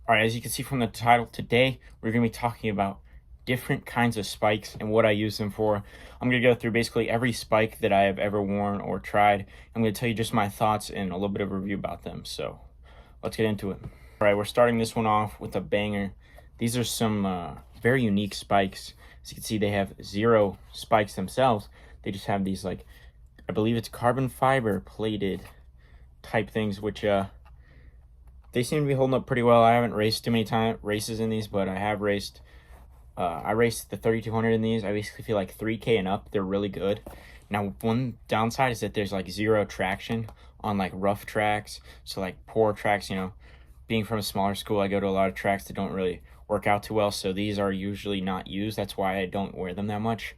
All right, as you can see from the title, today we're going to be talking about different kinds of spikes and what I use them for. I'm going to go through basically every spike that I have ever worn or tried. I'm going to tell you just my thoughts and a little bit of a review about them. So let's get into it. All right, we're starting this one off with a banger. These are some very unique spikes. As you can see, they have zero spikes themselves. They just have these, like, I believe it's carbon fiber plated type things, which they seem to be holding up pretty well. I haven't raced too many races in these, but I have raced. I raced the 3200 in these. I basically feel like 3K and up, they're really good. Now, one downside is that there's like zero traction on like rough tracks. So like poor tracks, being from a smaller school, I go to a lot of tracks that don't really work out too well. So these are usually not used. That's why I don't wear them that much.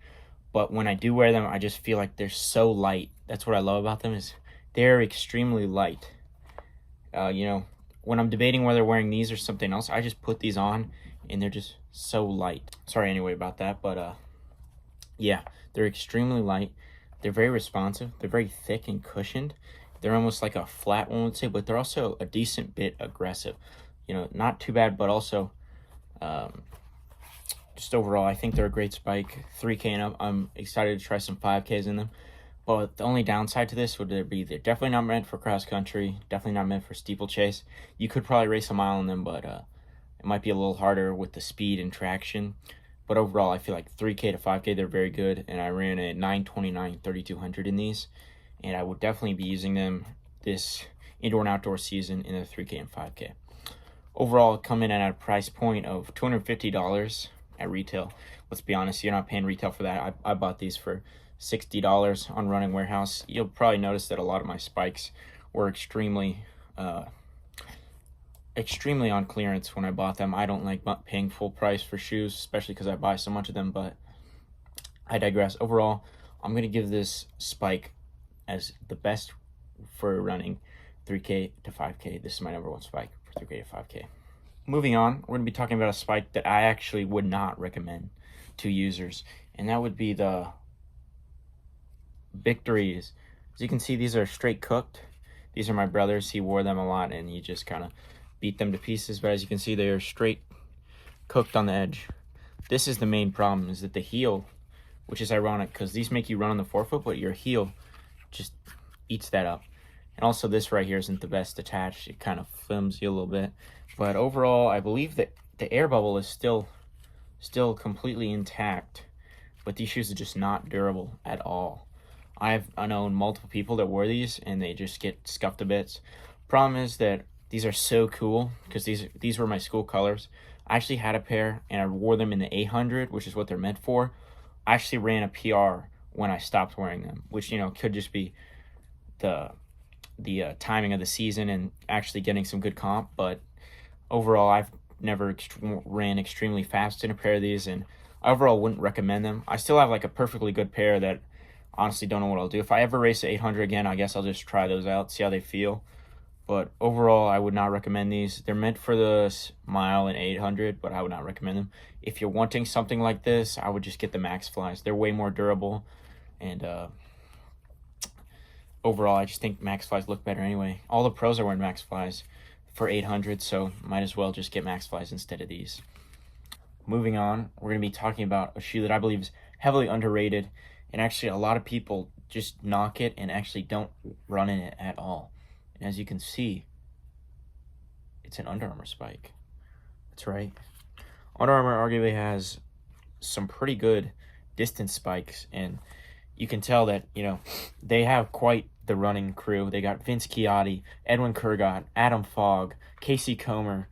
But when I do wear them, I just feel like they're so light. That's what I love about them, is they're extremely light. When I'm debating whether wearing these or something else, I just put these on and they're just so light. Sorry anyway about that, but yeah, they're extremely light. They're very responsive. They're very thick and cushioned. They're almost like a flat one would say, but they're also a decent bit aggressive. Not too bad, but also just overall, I think they're a great spike. 3K and up. I'm excited to try some 5Ks in them. But the only downside to this would be they're definitely not meant for cross country, definitely not meant for steeplechase. You could probably race a mile in them, but it might be a little harder with the speed and traction. But overall, I feel like 3K to 5K, they're very good. And I ran a 929 3200 in these. And I would definitely be using them this indoor and outdoor season in the 3K and 5K. Overall, coming in at a price point of $250 at retail. Let's be honest, you're not paying retail for that. I bought these for $60 on Running Warehouse. You'll probably notice that a lot of my spikes were extremely on clearance when I bought them. I don't like paying full price for shoes, especially because I buy so much of them, but I digress. Overall, I'm going to give this spike as the best for running 3K to 5K. This is my number one spike for 3K to 5K. Moving on, we're going to be talking about a spike that I actually would not recommend to users, and that would be the Victories. As you can see, these are straight cooked. These are my brother's. He wore them a lot and he just kind of beat them to pieces, but as you can see, they are straight cooked on the edge. This is the main problem, is that the heel, which is ironic because these make you run on the forefoot, but your heel just eats that up. And also this right here isn't the best attached. It kind of films you a little bit, but overall I believe that the air bubble is still completely intact, but these shoes are just not durable at all. I known multiple people that wore these and they just get scuffed to bits. Problem is that these are so cool because these were my school colors. I actually had a pair and I wore them in the 800, which is what they're meant for. I actually ran a PR when I stopped wearing them, which could just be the timing of the season and actually getting some good comp. But overall, I've never ran extremely fast in a pair of these, and overall wouldn't recommend them. I still have like a perfectly good pair that honestly don't know what I'll do. If I ever race the 800 again, I guess I'll just try those out, see how they feel. But overall, I would not recommend these. They're meant for the mile and 800, but I would not recommend them. If you're wanting something like this, I would just get the Max Flies. They're way more durable, and overall, I just think Max Flies look better anyway. All the pros are wearing Max Flies for 800, so might as well just get Max Flies instead of these. Moving on, we're going to be talking about a shoe that I believe is heavily underrated, and actually a lot of people just knock it and actually don't run in it at all. And as you can see, it's an Under Armour spike. That's right. Under Armour arguably has some pretty good distance spikes, and you can tell that, they have quite the running crew. They got Vince Chiotti, Edwin Kurgat, Adam Fogg, Casey Comer,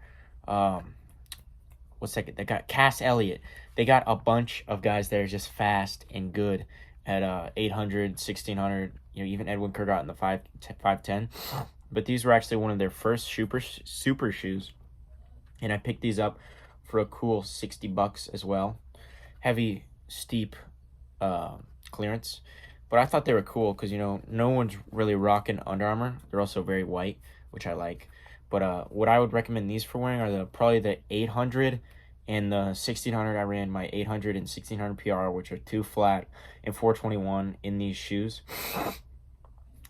they got Cass Elliott. They got a bunch of guys that are just fast and good at 800, 1600, even Edwin Kurgat in the 510. But these were actually one of their first super shoes, and I picked these up for a cool $60 as well. Heavy, steep clearance, but I thought they were cool because no one's really rocking Under Armour. They're also very white, which I like. But what I would recommend these for wearing are probably the 800 and the 1600. I ran my 800 and 1600 PR, which are 2 flat and 421 in these shoes.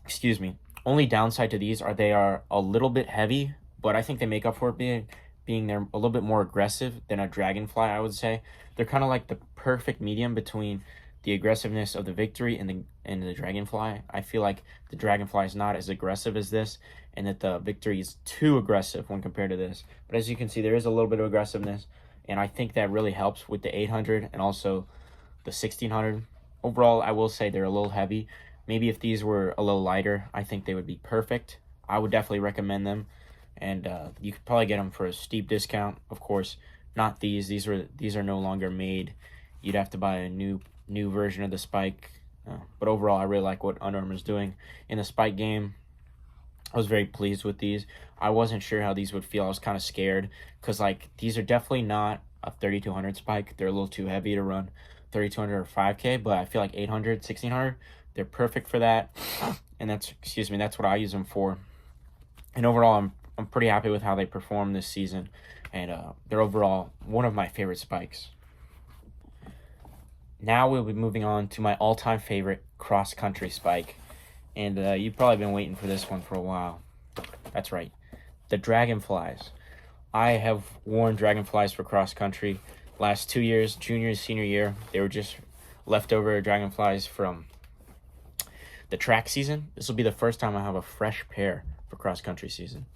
Excuse me. Only downside to these are they are a little bit heavy, but I think they make up for it being they're a little bit more aggressive than a Dragonfly, I would say. They're kind of like the perfect medium between the aggressiveness of the Victory and the Dragonfly. I feel like the Dragonfly is not as aggressive as this, and that the Victory is too aggressive when compared to this. But as you can see, there is a little bit of aggressiveness, and I think that really helps with the 800 and also the 1600. Overall, I will say they're a little heavy. Maybe if these were a little lighter, I think they would be perfect. I would definitely recommend them, and you could probably get them for a steep discount. Of course, not these. These are no longer made. You'd have to buy a new version of the Spike. But overall, I really like what Under Armour is doing in the Spike game. I was very pleased with these. I wasn't sure how these would feel. I was kind of scared because like these are definitely not a 3200 Spike. They're a little too heavy to run 3200 or 5K, but I feel like 800, 1600, they're perfect for that. And that's what I use them for. And overall, I'm pretty happy with how they performed this season, and they're overall one of my favorite Spikes. Now we'll be moving on to my all-time favorite cross-country Spike, and you've probably been waiting for this one for a while. That's right, the Dragonflies. I have worn Dragonflies for cross-country last 2 years, junior and senior year. They were just leftover Dragonflies from the track season. This will be the first time I have a fresh pair for cross-country season.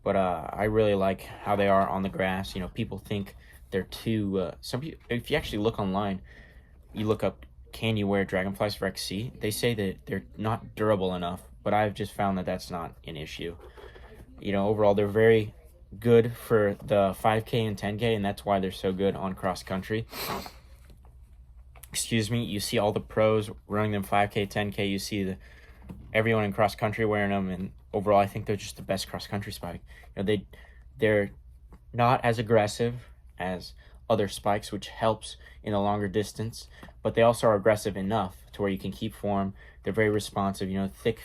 But I really like how they are on the grass. You know, people think they're too... some people, if you actually look online, you look up, can you wear Dragonflies for XC? They say that they're not durable enough, but I've just found that that's not an issue. You know, overall, they're very good for the 5K and 10K, and that's why they're so good on cross-country. Excuse me, you see all the pros running them 5K, 10K. You see everyone in cross-country wearing them, and overall, I think they're just the best cross-country Spike. You know, they're not as aggressive as other Spikes, which helps in a longer distance, but they also are aggressive enough to where you can keep form. They're very responsive, you know, thick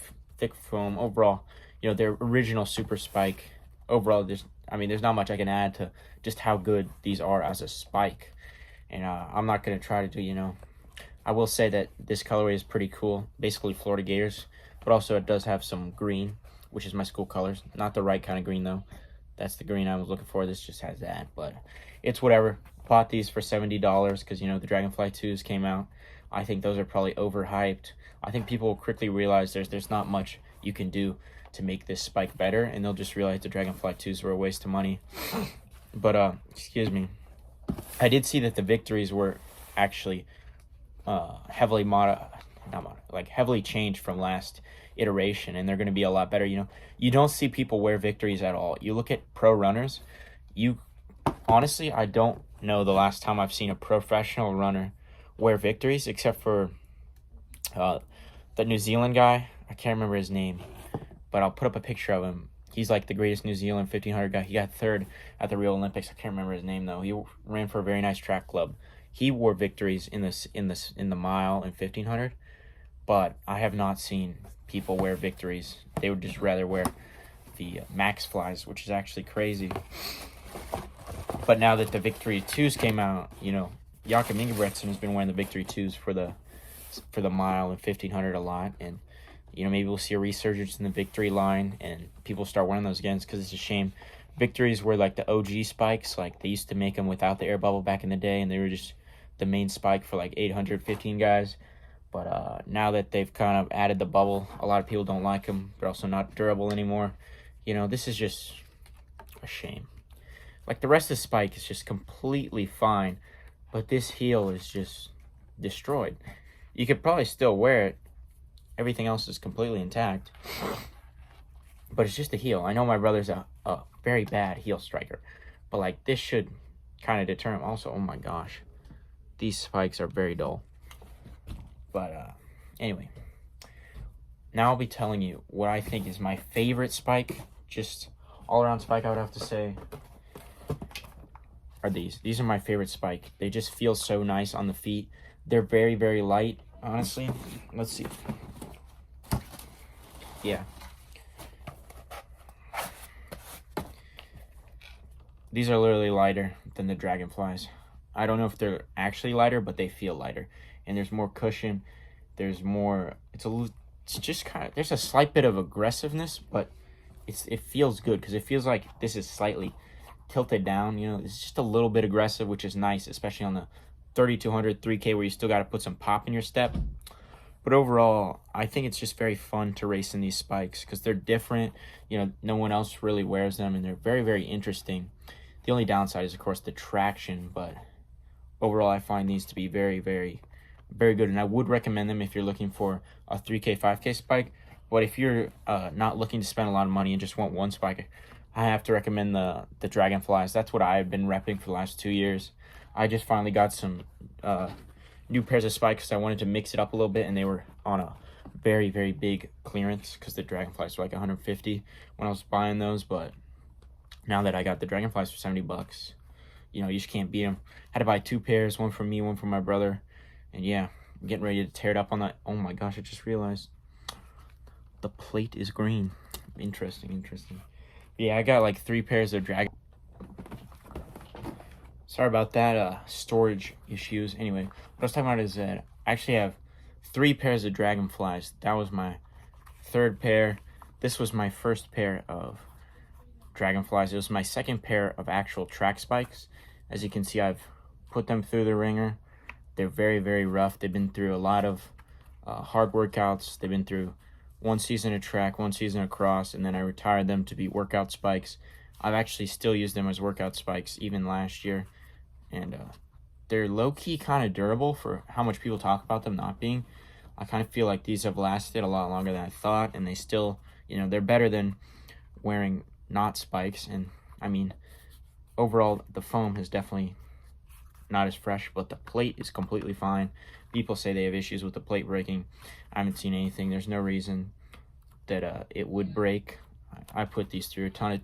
foam. Overall, you know, their original Super Spike. Overall, there's not much I can add to just how good these are as a Spike. And I'm not going to try to do, you know, I will say that this colorway is pretty cool, basically Florida Gators, but also it does have some green, which is my school colors. Not the right kind of green, though. That's the green I was looking for. This just has that, but it's whatever. Bought these for $70 because, you know, the Dragonfly 2s came out. I think those are probably overhyped. I think people will quickly realize there's not much you can do to make this Spike better, and they'll just realize the Dragonfly 2s were a waste of money. But, excuse me. I did see that the Victories were actually heavily heavily changed from last iteration, and they're going to be a lot better. You know, you don't see people wear Victories at all. You look at pro runners, honestly, I don't know the last time I've seen a professional runner wear Victories, except for the New Zealand guy. I can't remember his name, but I'll put up a picture of him. He's like the greatest New Zealand 1500 guy. He got third at the Rio Olympics. I can't remember his name though. He ran for a very nice track club. He wore Victories in the mile and 1500, but I have not seen people wear Victories. They would just rather wear the Max Flies, which is actually crazy. But now that the Victory 2s came out, you know, Jakob Ingebrigtsen has been wearing the Victory 2s for the mile and 1500 a lot, and you know, maybe we'll see a resurgence in the Victory line and people start wearing those again, because it's a shame. Victories were like the OG Spikes. Like, they used to make them without the air bubble back in the day, and they were just the main Spike for like 815 guys. But now that they've kind of added the bubble, a lot of people don't like them. They're also not durable anymore. You know, this is just a shame. Like, the rest of the Spike is just completely fine, but this heel is just destroyed. You could probably still wear it. Everything else is completely intact, but it's just the heel. I know my brother's a very bad heel striker, but like, this should kind of deter him. Also, oh my gosh, these Spikes are very dull. But anyway, now I'll be telling you what I think is my favorite Spike, just all around Spike, I would have to say, are these. These are my favorite Spike. They just feel so nice on the feet. They're very, very light, honestly. Let's see. Yeah. These are literally lighter than the Dragonflies. I don't know if they're actually lighter, but they feel lighter. And there's more cushion. There's more, it's just kind of, there's a slight bit of aggressiveness, but it feels good because it feels like this is slightly tilted down. You know, it's just a little bit aggressive, which is nice, especially on the 3200 3K where you still got to put some pop in your step. But overall, I think it's just very fun to race in these spikes because they're different. You know, no one else really wears them, and they're very, very interesting. The only downside is, of course, the traction, but overall, I find these to be very, very, very good. And I would recommend them if you're looking for a 3K, 5K spike. But if you're not looking to spend a lot of money and just want one spike, I have to recommend the Dragonflies. That's what I've been repping for the last 2 years. I just finally got some new pairs of spikes because I wanted to mix it up a little bit, and they were on a very, very big clearance because the Dragonflies were like 150 when I was buying those. But now that I got the Dragonflies for 70 bucks, you know, you just can't beat them. Had to buy 2 pairs, one for me, one for my brother. And yeah, I'm getting ready to tear it up on that. Oh my gosh, I just realized the plate is green. Interesting. Yeah, I got like 3 pairs of Dragon. Sorry about that, storage issues. Anyway, what I was talking about is that I actually have 3 pairs of Dragonflies. That was my 3rd pair. This was my 1st pair of Dragonflies. It was my 2nd pair of actual track spikes. As you can see, I've put them through the ringer. They're very, very rough. They've been through a lot of hard workouts. They've been through 1 season of track, 1 season of cross, and then I retired them to be workout spikes. I've actually still used them as workout spikes even last year. And they're low-key kind of durable for how much people talk about them not being. I kind of feel like these have lasted a lot longer than I thought, and they still, you know, they're better than wearing not spikes. And I mean, overall, the foam is definitely not as fresh, but the plate is completely fine. People say they have issues with the plate breaking. I haven't seen anything. There's no reason that it would break. I put these through a ton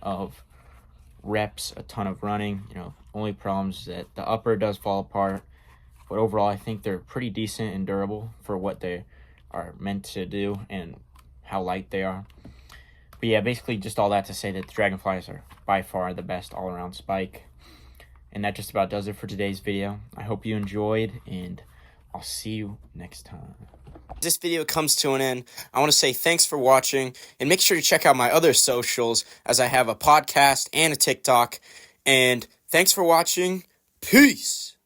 of reps, a ton of running. You know, only problems is that the upper does fall apart, but overall I think they're pretty decent and durable for what they are meant to do and how light they are. But yeah, basically just all that to say that the Dragonflies are by far the best all-around spike. And that just about does it for today's video. I hope you enjoyed, and I'll see you next time. This video comes to an end. I want to say thanks for watching, and make sure to check out my other socials as I have a podcast and a TikTok. And thanks for watching. Peace.